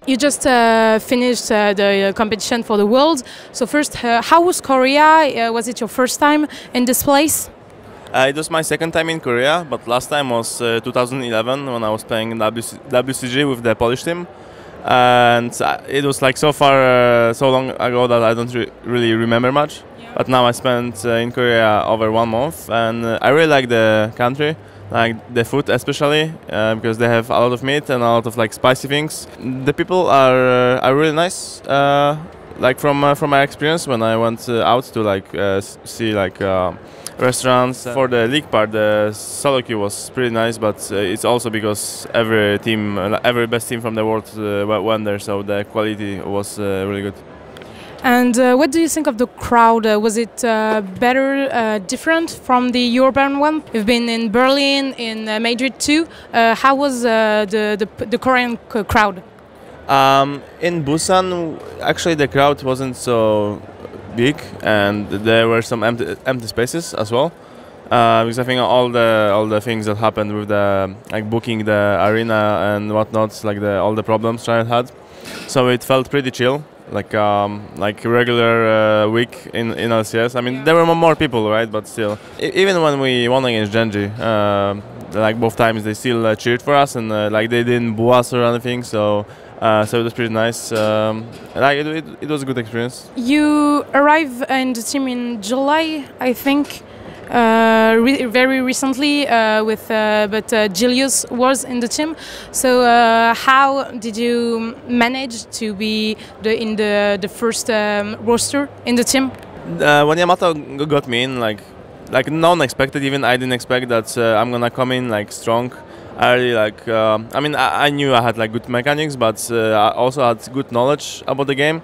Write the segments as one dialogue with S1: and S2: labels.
S1: You just finished the competition for the World. So first, how was Korea? Was it your first time in this place?
S2: It was my second time in Korea, but last time was 2011 when I was playing in WCG with the Polish team. And it was like so far so long ago that I don't really remember much. Yeah. But now I spent in Korea over 1 month, and I really like the country. Like the food especially, because they have a lot of meat and a lot of like spicy things. The people are really nice. Like from my experience when I went out to like see like restaurants. For the league part, the solo queue was pretty nice, but it's also because every team, every best team from the world went there, so the quality was really good.
S1: And what do you think of the crowd? Was it better, different from the urban one? You've been in Berlin, in Madrid too. How was the Korean crowd?
S2: In Busan, actually the crowd wasn't so big, and there were some empty spaces as well. Because I think all the things that happened with the like booking the arena and whatnot, like all the problems China had, so it felt pretty chill. Like regular week in LCS. I mean, there were more people, right? But still, even when we won against Genji, like both times they still cheered for us, and like they didn't boo us or anything. So it was pretty nice. Like it was a good experience.
S1: You arrived in the team in July, I think. Very recently, but Julius was in the team. So how did you manage to be in the first roster in the team?
S2: When Yamato got me in, like no one expected. Even I didn't expect that I'm gonna come in like strong. I really like. I mean, I knew I had like good mechanics, but I also had good knowledge about the game.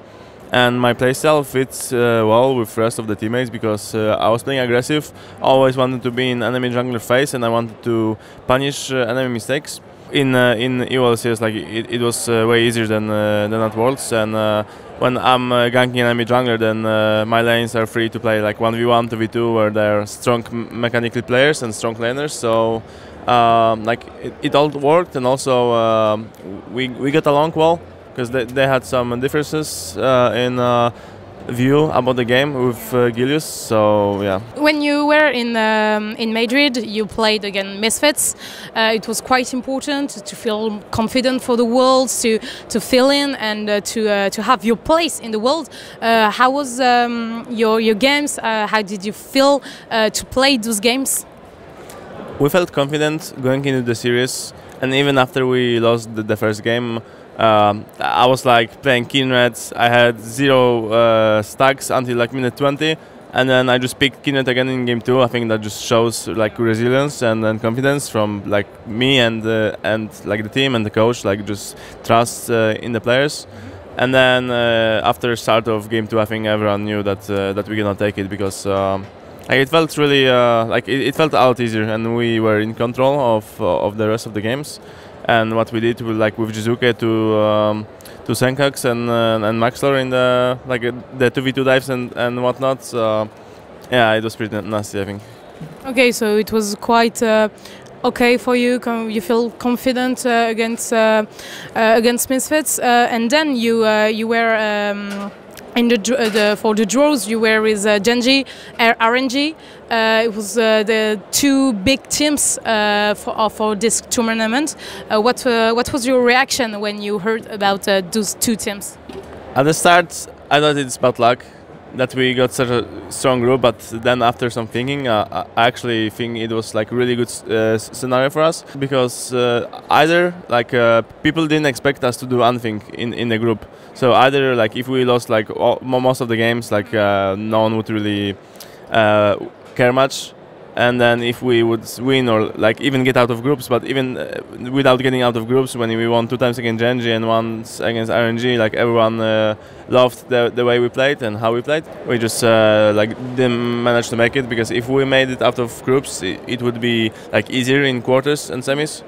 S2: And my playstyle fits well with the rest of the teammates because I was playing aggressive, always wanted to be in enemy jungler phase, and I wanted to punish enemy mistakes. In EULCS, like it was way easier than at Worlds, and when I'm ganking enemy jungler, then my lanes are free to play like 1v1, 2v2, where they're strong mechanical players and strong laners. So like it all worked, and also we got along well. Because they had some differences in view about the game with Gilius, so yeah.
S1: When you were in Madrid, you played against Misfits. It was quite important to feel confident for the world, to fill in and to have your place in the world. How was your games? How did you feel to play those games?
S2: We felt confident going into the series, and even after we lost the first game, I was like playing Kinreds. I had 0 stacks until like minute 20, and then I just picked Kinred again in game 2. I think that just shows like resilience and confidence from like me and like the team and the coach, like just trust in the players. And then after start of game 2, I think everyone knew that that we cannot take it because like it felt really like it felt a lot easier, and we were in control of the rest of the games. And what we did like with Jizuke to Senkax and Maxlor in the like the 2v2 dives and whatnot. So yeah, it was pretty nasty, I think.
S1: Okay, so it was quite okay for you. You feel confident against Misfits, and then you were. In for the draws, you were with Genji, RNG. It was the 2 big teams for this tournament. What was your reaction when you heard about those 2 teams?
S2: At the start, I thought it's bad luck that we got such a strong group, but then after some thinking, I actually think it was like a really good scenario for us because either like people didn't expect us to do anything in the group. So either like if we lost like most of the games, like no one would really care much, and then if we would win or like even get out of groups, but even without getting out of groups, when we won 2 times against Genji and once against RNG, like everyone loved the way we played and how we played. We just like didn't manage to make it because if we made it out of groups, it would be like easier in quarters and semis.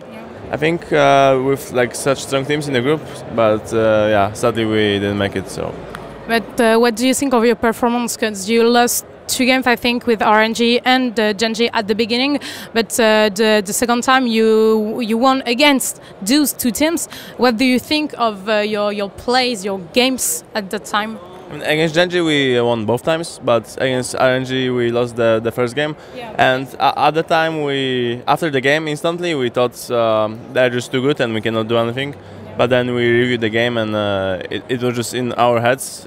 S2: I think with like such strong teams in the group, but yeah, sadly we didn't make it. So.
S1: But what do you think of your performance? Because you lost two games, I think, with RNG and Genji at the beginning, but the second time you won against those two teams. What do you think of your plays, your games at that time?
S2: I mean, against Genji we won both times, but against RNG we lost the first game.
S1: Yeah.
S2: And at the time, after the game instantly we thought they're just too good and we cannot do anything. Yeah. But then we reviewed the game and it was just in our heads.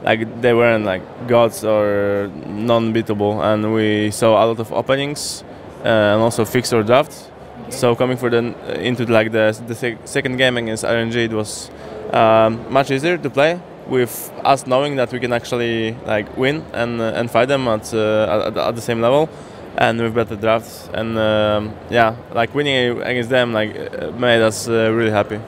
S2: Like they weren't like gods or non-beatable, and we saw a lot of openings and also fixed our draft. Okay. So coming into like the second game against RNG, it was much easier to play, with us knowing that we can actually like win and fight them at the same level, and with better drafts. And yeah, like winning against them like made us really happy.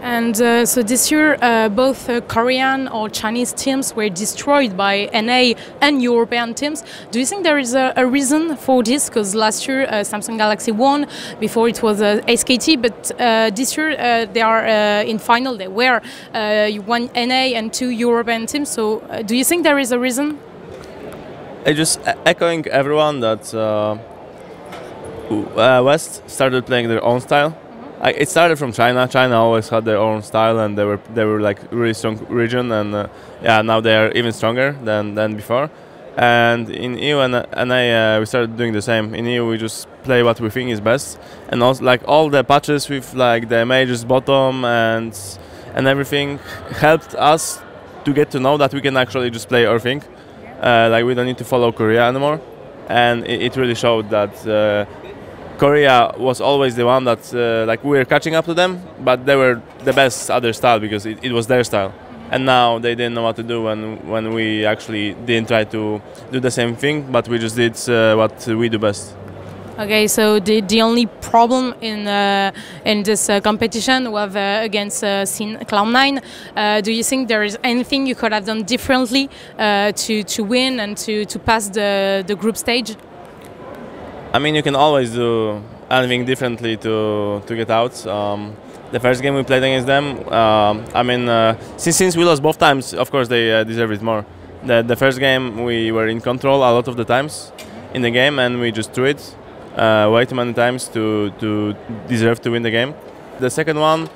S1: And so this year, both Korean or Chinese teams were destroyed by NA and European teams. Do you think there is a reason for this? Because last year Samsung Galaxy won, before it was SKT, but this year they are in final. They were one NA and two European teams. So do you think there is a reason?
S2: Just echoing everyone that West started playing their own style. It started from China. China always had their own style, and they were like really strong region, and yeah, now they are even stronger than before. And in EU and we started doing the same. In EU we just play what we think is best, and also like all the patches with like the majors bottom and everything helped us to get to know that we can actually just play our thing. Like we don't need to follow Korea anymore, and it really showed that. Korea was always the one that like we were catching up to them, but they were the best at their style because it was their style. And now they didn't know what to do when we actually didn't try to do the same thing, but we just did what we do best.
S1: Okay, so the only problem in this competition was against Cloud9. Do you think there is anything you could have done differently to win and to pass the group stage?
S2: I mean, you can always do anything differently to get out. The first game we played against them, I mean, since we lost both times, of course they deserve it more. The first game we were in control a lot of the times in the game, and we just threw it way too many times to deserve to win the game. The second one,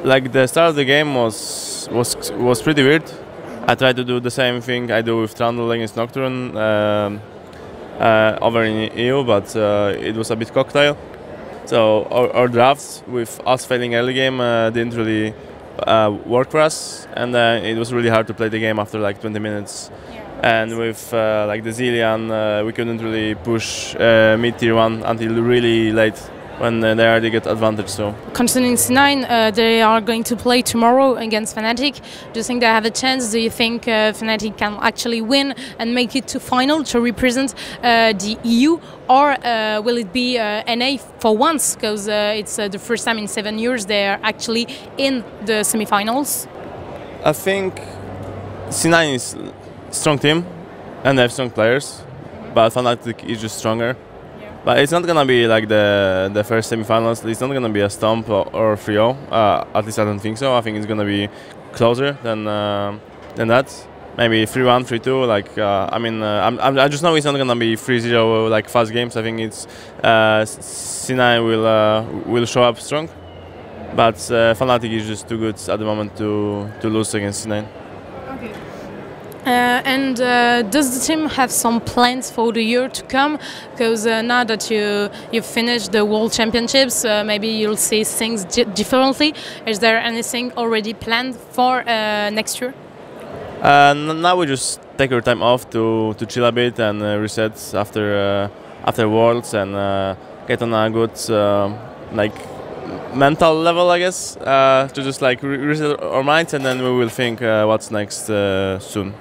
S2: like the start of the game was pretty weird. I tried to do the same thing I do with Trundle against Nocturne over in EU, but it was a bit cocktail. So our drafts with us failing early game didn't really work for us, and it was really hard to play the game after like 20 minutes. Yeah. And with like the Zillion, we couldn't really push mid tier 1 until really late, when they already get advantage. So
S1: concerning C9, they are going to play tomorrow against Fnatic. Do you think they have a chance? Do you think Fnatic can actually win and make it to final to represent the EU, or will it be NA for once? Because it's the first time in 7 years they are actually in the semi-finals.
S2: I think C9 is a strong team and they have strong players, but Fnatic is just stronger. But it's not gonna be like the first semi-finals. It's not gonna be a stomp or 3-0. At least I don't think so. I think it's gonna be closer than that. Maybe 3-1, 3-2. Like I mean, I just know it's not gonna be 3-0 like fast games. I think it's C9 will show up strong, but Fnatic is just too good at the moment to lose against C9.
S1: Okay. And does the team have some plans for the year to come? Because now that you've finished the World Championships, maybe you'll see things differently. Is there anything already planned for next year?
S2: Now we just take our time off to chill a bit and reset after Worlds and get on a good like mental level, I guess, to just like reset our minds, and then we will think what's next soon.